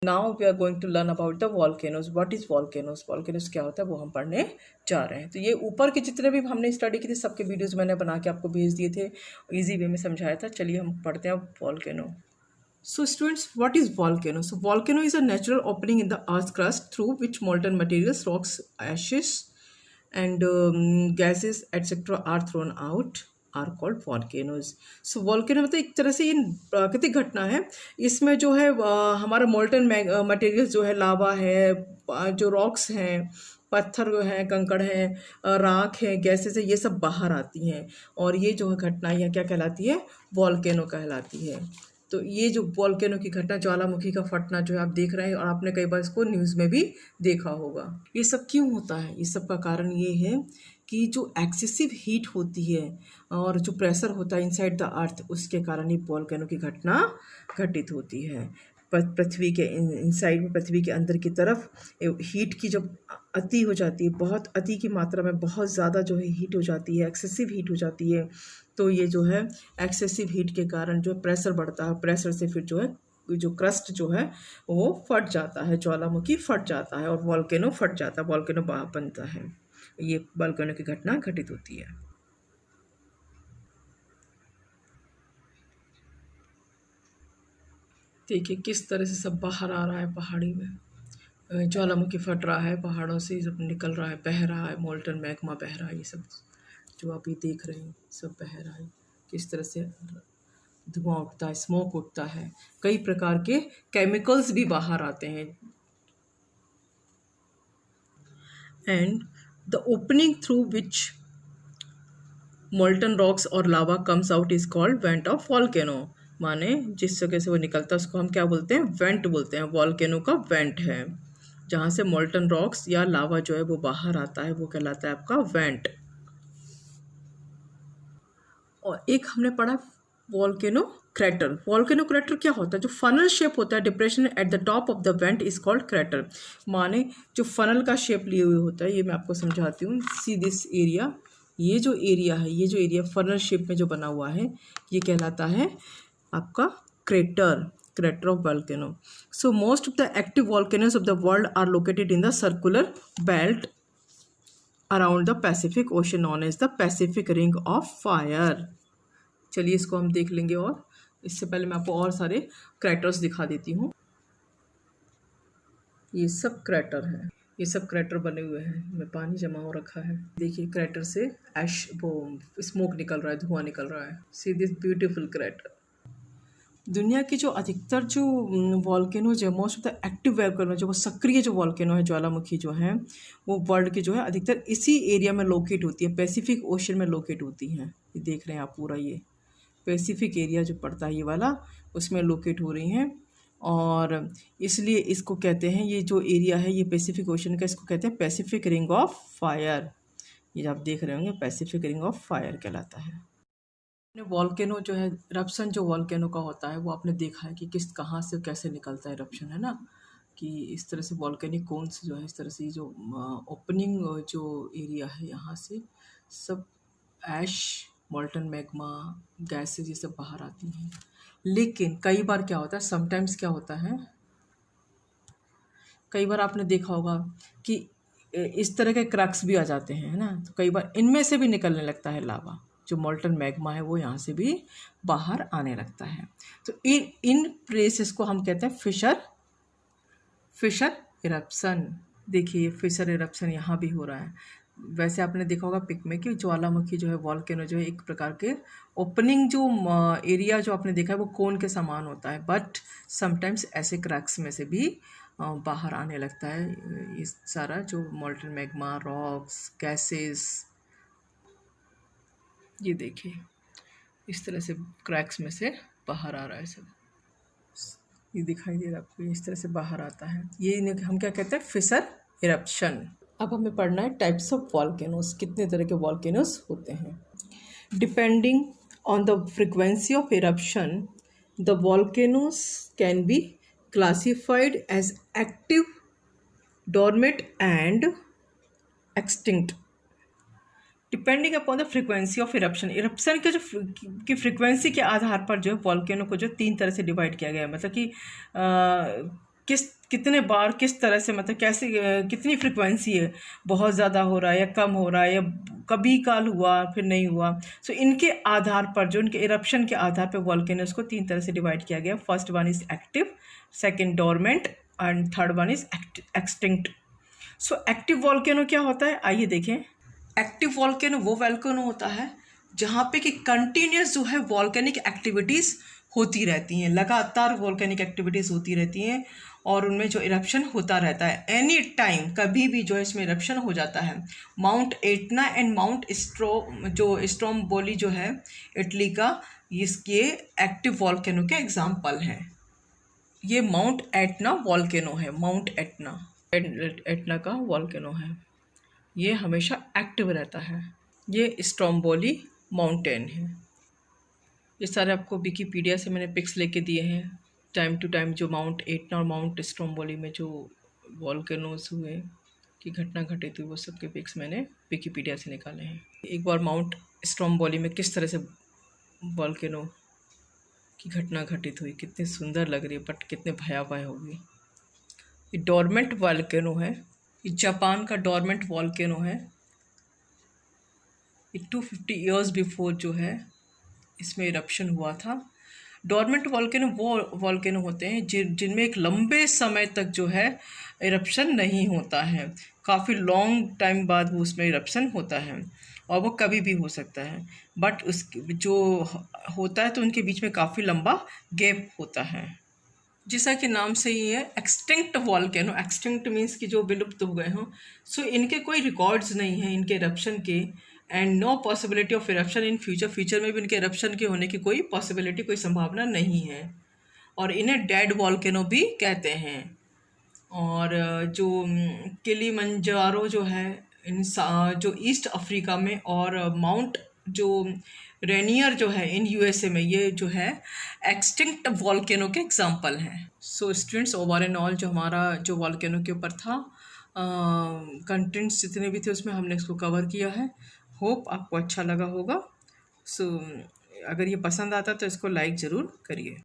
Now we are going to learn about the volcanoes. What is volcanoes? Volcanoes क्या होता है वो हम पढ़ने जा रहे हैं. तो ये ऊपर के जितने भी हमने स्टडी की थी सबके वीडियोस मैंने बना के आपको भेज दिए थे, इजी वे में समझाया था. चलिए हम पढ़ते हैं volcano. So students, what is volcano? So volcano is a natural opening in the earth's crust through which molten materials, rocks, ashes and gases etc. are thrown out are called volcanoes. So volcano मतलब एक तरह से ये प्राकृतिक घटना है. इसमें जो है हमारा मोल्टन मटेरियल्स जो है, लावा है, जो रॉक्स हैं, पत्थर हैं, कंकड़ हैं, राख है, गैसेस है, ये सब बाहर आती हैं. और ये जो है घटना यह क्या कहलाती है? वॉल्केनो कहलाती है. तो ये जो वॉल्केनो की घटना, ज्वालामुखी का फटना जो है आप देख रहे हैं, और आपने कई बार इसको न्यूज़ में भी देखा होगा. ये सब क्यों होता है? ये सब का कारण ये है कि जो एक्सेसिव हीट होती है और जो प्रेशर होता है इनसाइड द अर्थ, उसके कारण ये वॉल्केनो की घटना घटित होती है. पृथ्वी के इनसाइड में, पृथ्वी के अंदर की तरफ हीट की जब अति हो जाती है, बहुत अति की मात्रा में बहुत ज़्यादा जो है हीट हो जाती है, एक्सेसिव हीट हो जाती है, तो ये जो है एक्सेसिव हीट के कारण जो प्रेशर बढ़ता है. प्रेशर से फिर जो है जो क्रस्ट जो है वो फट जाता है, ज्वालामुखी फट जाता है और वॉल्केनो फट जाता है, वॉल्केनो बनता है. ये वॉल्केनो की घटना घटित होती है. देखिए किस तरह से सब बाहर आ रहा है. पहाड़ी में ज्वालामुखी फट रहा है, पहाड़ों से सब निकल रहा है, बह रहा है, मोल्टन मैग्मा बह रहा है. ये सब जो आप ये देख रहे हैं सब बह रहा है. किस तरह से धुआं उठता है, स्मोक उठता है, कई प्रकार के केमिकल्स भी बाहर आते हैं. And the opening through which molten rocks और lava comes out is called vent of volcano. माने जिस जगह से वो निकलता है उसको हम क्या बोलते हैं? वेंट बोलते हैं. वॉल्केनो का वेंट है. जहाँ से मोल्टन रॉक्स या लावा जो है वो बाहर आता है वो कहलाता है आपका वेंट. और एक हमने पढ़ा वॉल्केनो क्रैटर. वॉल्केनो क्रैटर क्या होता है? जो फनल शेप होता है, depression at the top of the vent is called crater. माने जो फनल का शेप लिए हुए होता है, ये मैं आपको समझाती हूँ. सी दिस एरिया, ये जो एरिया है, ये जो एरिया फनल शेप में जो बना हुआ है, ये कहलाता है आपका crater, crater of volcano. So most of the active volcanoes of the world are located in the circular belt around the Pacific Ocean known as the Pacific Ring of Fire. चलिए इसको हम देख लेंगे. और इससे पहले मैं आपको और सारे क्रैटर्स दिखा देती हूँ. ये सब क्रैटर है, ये सब क्रैटर बने हुए हैं, में पानी जमा हो रखा है. देखिए क्रैटर से ऐश वो स्मोक निकल रहा है, धुआं निकल रहा है. See this beautiful crater. दुनिया की जो अधिकतर जो वॉल्केनो जो most of the active volcano, जो वो सक्रिय जो वॉल्केनो है, ज्वालामुखी जो है, वो वर्ल्ड की जो है अधिकतर इसी एरिया में लोकेट होती है, पैसिफिक ओशन में लोकेट होती हैं. ये देख रहे हैं आप पूरा ये पैसिफिक एरिया जो पड़ता है ये वाला, उसमें लोकेट हो रही हैं. और इसलिए इसको कहते हैं, ये जो एरिया है ये पैसिफिक ओशन का, इसको कहते हैं पैसिफिक रिंग ऑफ फायर. ये आप देख रहे होंगे पैसिफिक रिंग ऑफ फायर कहलाता है. वॉल्केनो जो है, इरप्शन जो वॉल्केनो का होता है वो आपने देखा है कि किस कहाँ से कैसे निकलता है इरप्शन, है ना. कि इस तरह से वॉल्केनिक कोन्स जो है, इस तरह से जो ओपनिंग जो एरिया है यहाँ से सब ऐश, मोल्टन मैग्मा, गैसेज ये सब बाहर आती हैं. लेकिन कई बार क्या होता है, समटाइम्स क्या होता है, कई बार आपने देखा होगा कि इस तरह के क्रैक्स भी आ जाते हैं, है ना. तो कई बार इनमें से भी निकलने लगता है लावा, जो मोल्टन मैग्मा है वो यहाँ से भी बाहर आने लगता है. तो इन प्लेसेस को हम कहते हैं फिशर इरप्शन. देखिए फिशर इरप्शन यहाँ भी हो रहा है. वैसे आपने देखा होगा पिक में कि ज्वालामुखी जो है, वॉल्केनो जो है, एक प्रकार के ओपनिंग जो एरिया जो आपने देखा है वो कोन के समान होता है, बट समटाइम्स ऐसे क्रैक्स में से भी बाहर आने लगता है इस सारा जो मोल्टन मैग्मा, रॉक्स, गैसेस. ये देखिए इस तरह से क्रैक्स में से बाहर आ रहा है सब. ये दिखाई दे रहा है आपको, इस तरह से बाहर आता है. ये हम क्या कहते हैं? Fissure eruption. अब हमें पढ़ना है टाइप्स ऑफ वॉल्केनोस. कितने तरह के वॉल्केनोस होते हैं? Depending on the frequency of eruption the volcanoes can be classified as active, dormant and extinct. Depending upon the frequency of eruption. Eruption के जो की फ्रिक्वेंसी के आधार पर जो है वॉल्केनो को जो 3 तरह से डिवाइड किया गया है. मतलब कि कितने बार किस तरह से, मतलब कैसे, कितनी फ्रिक्वेंसी है, बहुत ज़्यादा हो रहा है या कम हो रहा है या कभी काल हुआ फिर नहीं हुआ। सो इनके आधार पर, जो इनके इरप्शन के आधार पर वॉल्केनोज को 3 तरह से डिवाइड किया गया। First one is active, second dormant and third one is extinct. So active volcano क्या होता है, आइए देखें। एक्टिव वॉल्केनो वो वॉल्केनो होता है जहाँ पे कि कंटिन्यूस जो है वॉल्केनिक एक्टिविटीज़ होती रहती हैं, लगातार वॉल्केनिक एक्टिविटीज़ होती रहती हैं और उनमें जो इरप्शन होता रहता है एनी टाइम, कभी भी जो है इसमें इरप्शन हो जाता है। Mount Etna and mount Stromboli जो है इटली का, इसके एक्टिव वॉल्केनो के एग्जाम्पल हैं। ये माउंट एटना वॉल्केनो है, माउंट एटना का वॉल्केनो है, ये हमेशा एक्टिव रहता है। ये स्ट्रोम्बोली माउंटेन है। ये सारे आपको विकीपीडिया से मैंने पिक्स लेके दिए हैं टाइम टू टाइम, जो माउंट एटना और माउंट स्ट्रोम्बोली में जो वॉल्केनोज हुए की घटना घटित हुई, वो सब के पिक्स मैंने विकीपीडिया से निकाले हैं। एक बार माउंट स्ट्रोम्बोली में किस तरह से वॉल्केनो की घटना घटित हुई, कितनी सुंदर लग रही है बट कितने भयावह होगी। ये डोरमेंट वॉल्केनो है, ये जापान का डोरमेंट वॉल्केनो है। ये 250 ईयर्स बिफोर जो है इसमें इरप्शन हुआ था। डोरमेंट वॉल्केनो वो वॉल्केनो होते हैं जिनमें एक लंबे समय तक जो है इरप्शन नहीं होता है, काफ़ी लॉन्ग टाइम बाद वो उसमें इरप्शन होता है और वो कभी भी हो सकता है, बट उस जो होता है तो उनके बीच में काफ़ी लंबा गैप होता है। जैसा कि नाम से ही है एक्सटिंक्ट वॉल्केनो, एक्सटिंक्ट मीन्स कि जो विलुप्त हो गए हों। सो इनके कोई रिकॉर्ड्स नहीं हैं इनके इरप्शन के, and no possibility of eruption in future में भी इनके इरप्शन के होने की कोई पॉसिबिलिटी, कोई संभावना नहीं है। और इन्हें डेड वॉल्केनो भी कहते हैं। और जो किलिमंजारो जो है जो ईस्ट अफ्रीका में, और माउंट जो रेनियर जो है इन यूएसए में, ये जो है एक्सटिंक्ट वॉल्केनो के एग्जाम्पल हैं। So students, over and all जो हमारा जो वॉल्केनो के ऊपर था कंटेंट्स जितने भी थे उसमें हमने इसको कवर किया है। होप आपको अच्छा लगा होगा। सो अगर ये पसंद आता तो इसको लाइक ज़रूर करिए।